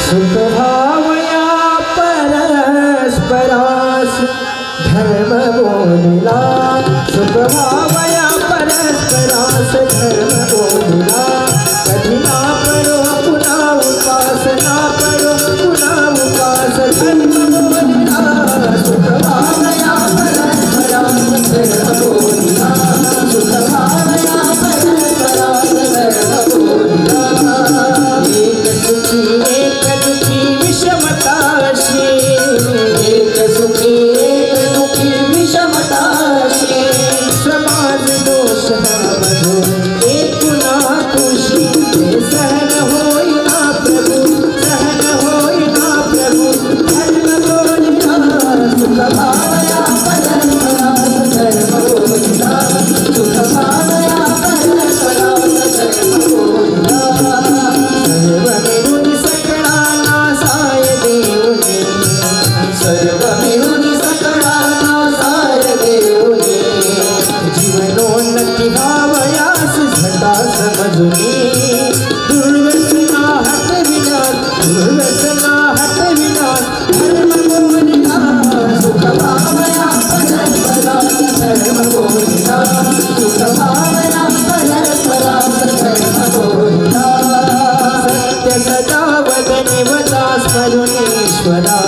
सुखभावया परस्परास धर्म बोलिला, सुखभावया परस्परास धर्म बोलिला। कठिना परो पुनः उपासना करो पुनः उपास धर्म बोलिला। सुखभावया परस्परास धर्म बोलिला, सुखभावया परस्परास धर्म बोलिला। एक सुखी एक दुखी विषमताशी, एक सुखी एक दुखी विषमताशी। समाज दोष मधु एक ना खुशी, सहन होई ना प्रभु, सहन होई ना प्रभु। धर्म बोलिला सुखभावया परस्परास धर्म बोलिला, सुखभावया परस्परास धर्म बोलिला। सर्व मिळून सकळा नासाय देऊनी, जीवनोन्नती व्हावयास झटा समजुनी। दुर्व्यसना हटविना, दुर्व्यसना हटविना धर्म बोलिला। सुखभावया परस्परास धर्म बोलिला, सुखभावया परस्परास धर्म बोलिला। सत्य सदा वदने वदा स्मरुनीश्वरा,